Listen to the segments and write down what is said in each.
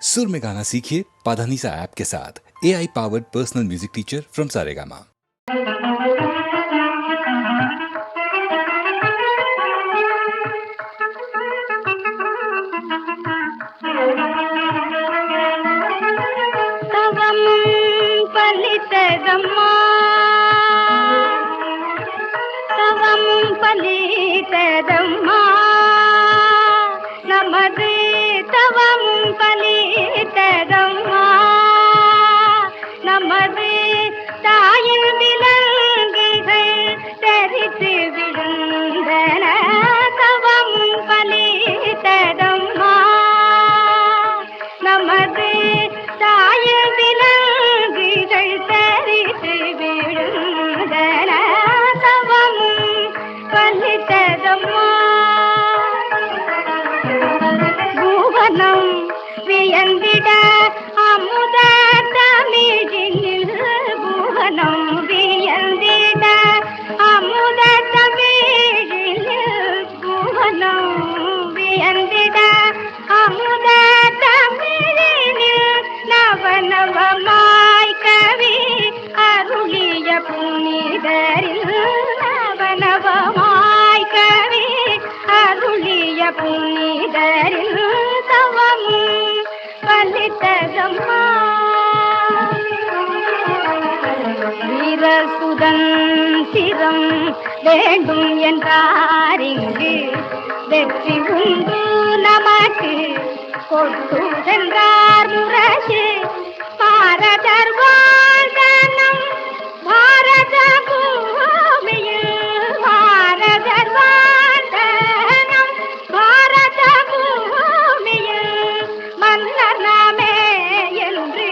सुर में गाना सीखिए पाधानीसा ऐप के साथ। AI powered personal music teacher from Saregama. நமது தவம் பலித்ததம்மா, நமது தாயின் விலங்குகள் தரித்து விழுந்தன. தவம் பலித்ததம்மா, நமது தாயின் விலங்குகள் தரித்து விழுந்தன. தவம் பலித்ததம்மா. பூவனம் வியந்திட அமுத தமிழினில், பூவனம் வியந்திட அமுத தமிழினில், பூவனம் வியந்திட அமுத தமிழினில், நவநவமாய் கவி அருளிய புனிதரில், நவநவமாய் கவி அருளிய புனிதரில் தவமும் பலித்ததம்மா. வீர சுதந்திரம் வேண்டும் என்றாரிங்கு, வெற்றி உண்டு நமக்கு கொட்டு சென்றார் முரசு. பாரதர் வாழ்தனம் பாரத பூமியில், பாரதர் வாழ்தனம் பாரத பூமியில், மன்னர் நாமே என்று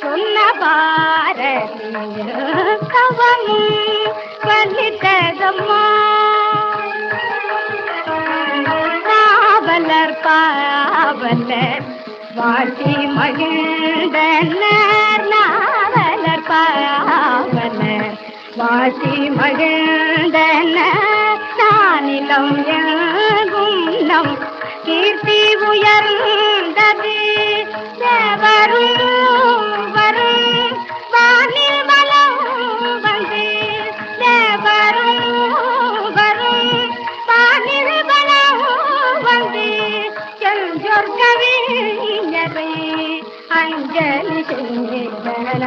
சொன்ன பாரதிய தவமும் பலித்ததம்மா. காவலர் பாவலர் வாட்டி மகிழ்ந்தனர், நாவலர் பாவலர் வாட்டி மகிழ்ந்தனர். நானிலம் எங்கும் நம் கீர்த்தி உயர்ந்தது. தேவரும் வரும் வானில் வலம் வந்து, தேவரும் வரும் வானில் வலம் வந்து, செஞ்சொற் கவிஞரை அஞ்சலி செஞ்சன.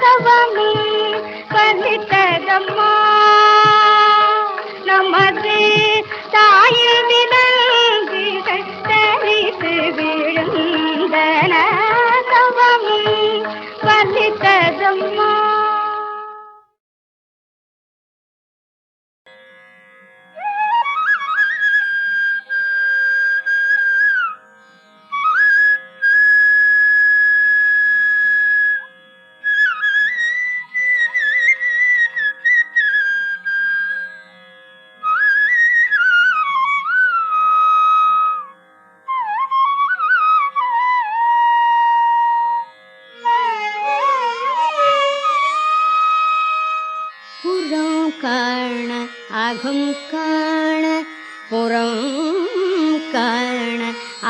தவமும் பலித்ததம்மா, நமது தாயில் விலங்குகள் தரித்து விழுந்தன. தவமும் பலித்ததம்மா. காண அகம் காண புறம் காண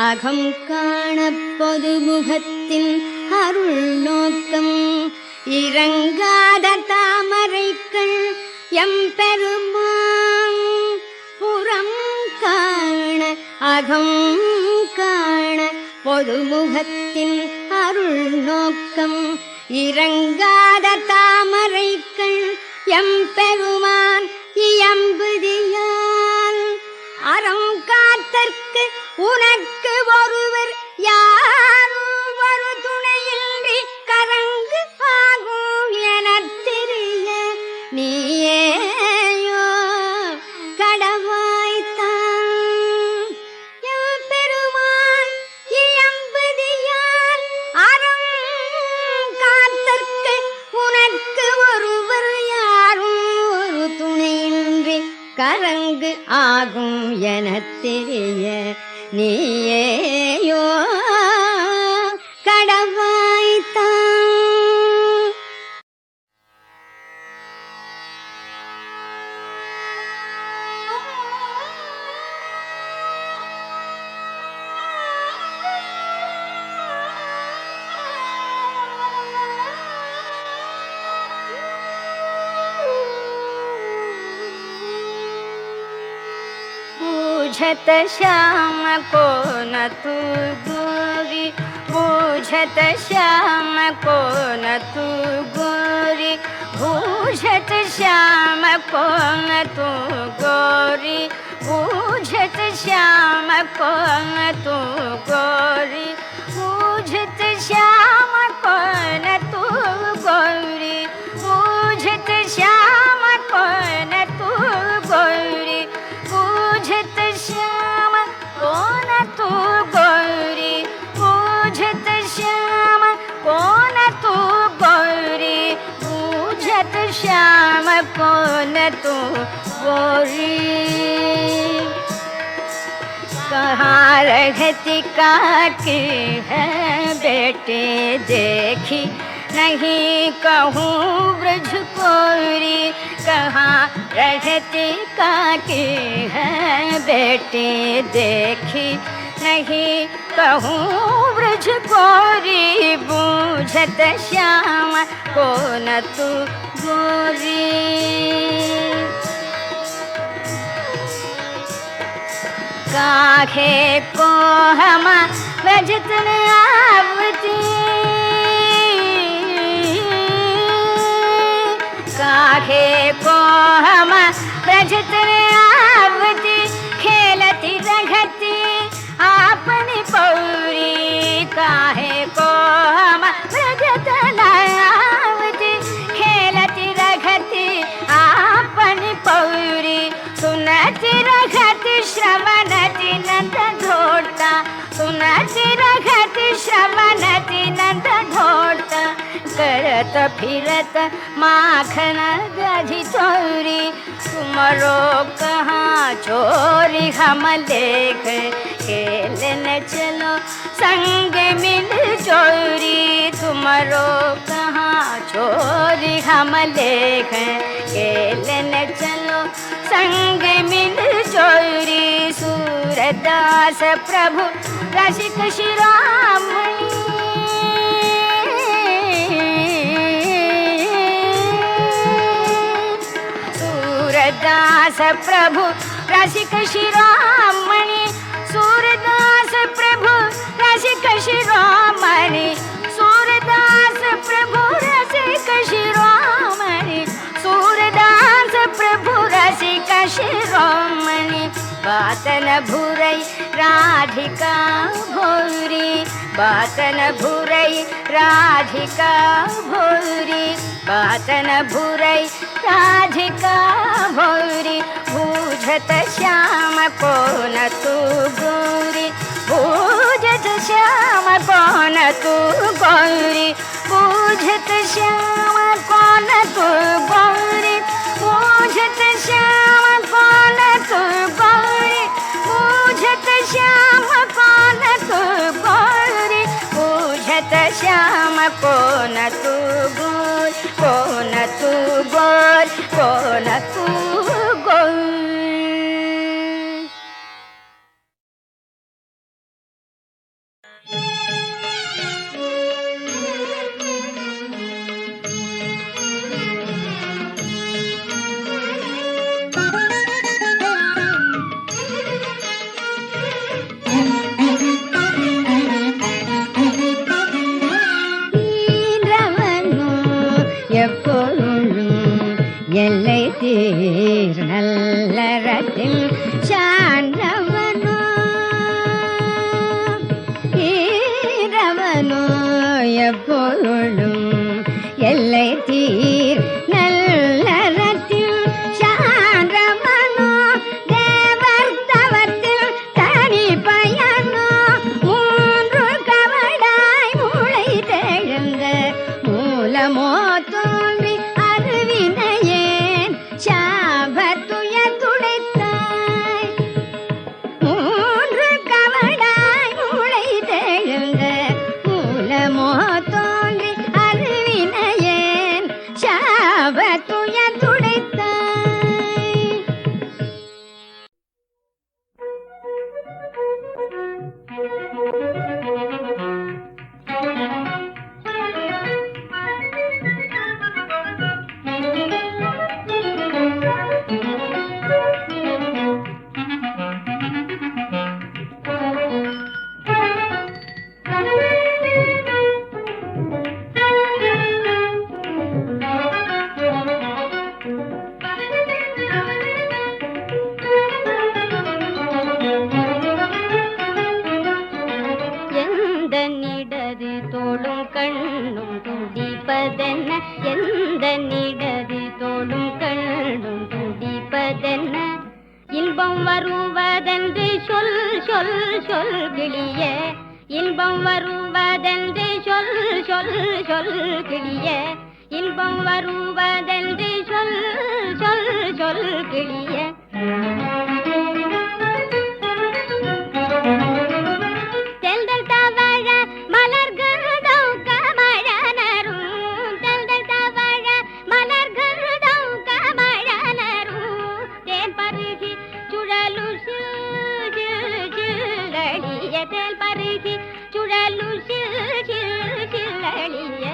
அகம் காண பொதுமுகத்தின் அருள் நோக்கம் இறங்காத தாமரைக்கள் எம்பெருமான். புறம் காண அகம் காண பொதுமுகத்தின் அருள் நோக்கம் இறங்காத தாமரைக்கள் எம்பெருமான் இயம்புதியால். அறம் காத்தற்கு உனக்கு ஒருவர் யாரும் ஒரு துணையின்றி கரங்கு ஆகும் எனத் தெரிய, நீயேயோ கடவாய்த்தான். எம்பெருமான் இயம்புதியால் அறம் காத்தற்கு உனக்கு ஒருவர் யாரும் ஒரு துணையின்றி கரங்கு ஆகும் எனத் தெரிய, நீயேயோ கடவாய்த்தான். बूझत श्याम को न तू गोरी, बूझत श्याम को न तू गोरी, बूझत श्याम को न तू गोरी, बूझत श्याम को न तू गोरी, बूझत श्याम को न तू गोरी, बूझत श्याम को न तू गोरी, बूझत श्याम को न तू गोरी, बूझत श्याम को न तू गोरी, बूझत श्याम को न तू गोरी। कहाँ रहती काकी है बेटे देखी नहीं कहूँ ब्रज कोरी, कहाँ रहती काकी है बेटे देखी नहीं कहूँ ब्रज कोरी, बूझत श्याम को न तू गोरी। काहे को हम बजत न आवती, काहे को हम बजत न आवती, खेलती रघती अपनी पौरी, काहे को हम बजत न आवती, खेलती रघती अपनी पौरी, सुनती रघती श्रवणति नंद घोटा, सुनती रघती श्रवणति नंद घोटा, करत फिरत माखन दधी चोरी, तुमरो कहाँ चोरी हम देख, खेलने चलो संग मिल चोरी, तुमरो कहाँ चोरी हम देख, खेलने चलो संग मिल चोरी। सूरदास प्रभु रसिक शिरोमणि, सूरदास प्रभु रसिक शिरोमणि, सूरदास प्रभु रसिक शिरोमणि, सूरदास प्रभु रसिक शिरोमणि, सूरदास प्रभु रसिक शिरोमणि। बात न भूरई राधिका भौरी, बात न भूरई राधिका भौरी, बात न भूरई राधिका भौरी, बूझत श्याम को न तू गोरी, बूझत श्याम को न तू गोरी, बूझत श्याम को न तू गोरी, बूझत श्याम को न तू गोरी, बूझत श्याम को न तू गोरी, बूझत श्याम को न तू गोरी, को न तू गोरी, को न तू गोरी। எல்லை தீர் நல்லறத்தில் சான்றவனோ ஈரவனோ எப்பொழுதும் எல்லை தீர் நல்லறத்தில் சான்றவனோ தேவர் தவத்தில் தனி பயனோ மூன்று கவடாய் மூளை தெழுந்த மூலமோ தோன்றி அருவினையேன் சாபத்துய துடைத்தான் இடது தோளும் கண்ணும் துடிப்பதென்ன எந்த இடது தோளும் கண்ணும் துடிப்பதென்ன இன்பம் வருவதென்று சொல் சொல் சொல் கிளியே இன்பம் வருவதென்று சொல் சொல் சொல் கிளியே இன்பம் வருவதென்று சொல் சொல் சொல் கிளியே தெல்தல் தவழ மலர்கள் கமழனரும் தெல்தல் தவழ மலர்கள் கமழனரும் தேன் பருகி சுழலு சில்லளிய தேன் பருகி சுழலு சில்லளிய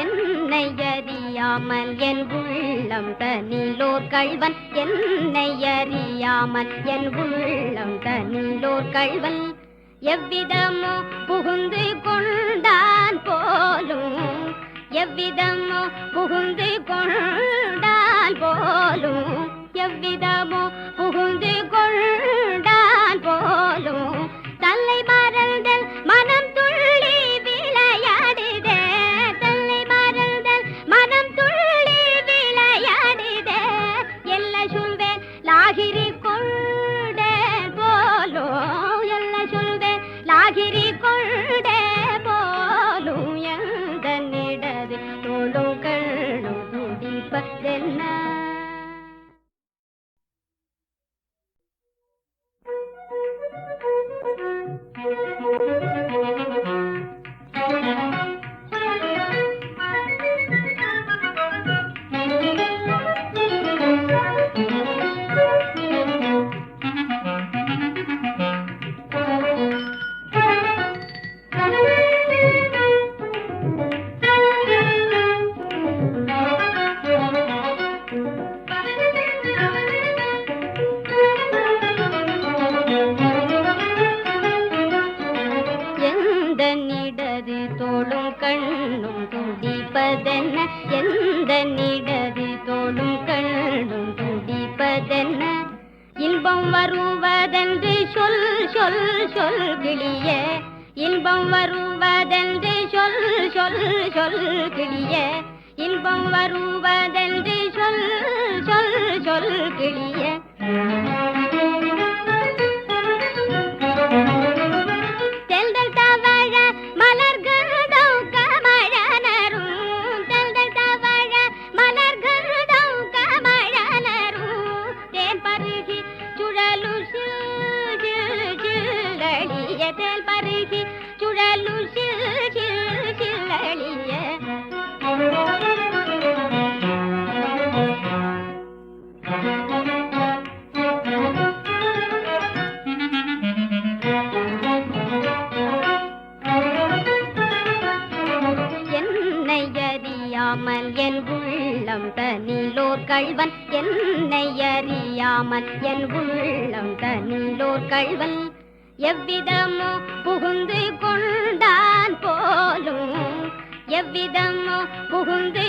என்னை அறியாமல் என் உள்ளம் தனிலோர் கள்வன் என்னை அறியாமல் என் உள்ளம் தனிலோர் கள்வன் எவ்விதமோ புகுந்து கொண்டான் போலும் எவ்விதமோ புகுந்து கொண்டான் போலும் எவ்விதமோ புகுந்து கொண்டான் போலும் தல்லை மறந்தல் மனம் துள்ளி விளையாடுதே தல்லை மறந்தல் மனம் துள்ளி விளையாடுதே எல்ல சொல்வேன் லாகிரி கொண்டே போலும் எல்ல சொல்வேன் லாகிரி கொண்டே போலும் எந்த நிடது தோளும் கண்ணும் துடிப்பதென்ன தோளும் கண்ணும் துடிப்பதென்ன எந்த நிடது தோளும் கண்ணும் துடிப்பதென்ன இன்பம் வருவதென்று சொல் சொல் சொல் கிளியே இன்பம் வருவதென்று சொல் சொல் சொல் கிளியே இன்பம் வருவதென்று சொல் சொல் சொல் கிளியே தெல்தல் தவழ மலர்கள் கமழனரும் தெல்தல் தவழ மலர்கள் கமழனரும் தேன் பருகி சுழலு சில்லளிய தேன் பருகி சுழலு சில்லளிய என்னை அறியாமல் என் உள்ளம் தனிலோர் கள்வன் என்னை அறியாமல் என் உள்ளம் தனிலோர் கள்வன் எவ்விதமோ புகுந்து கொண்டான் போலும் எவ்விதமோ புகுந்து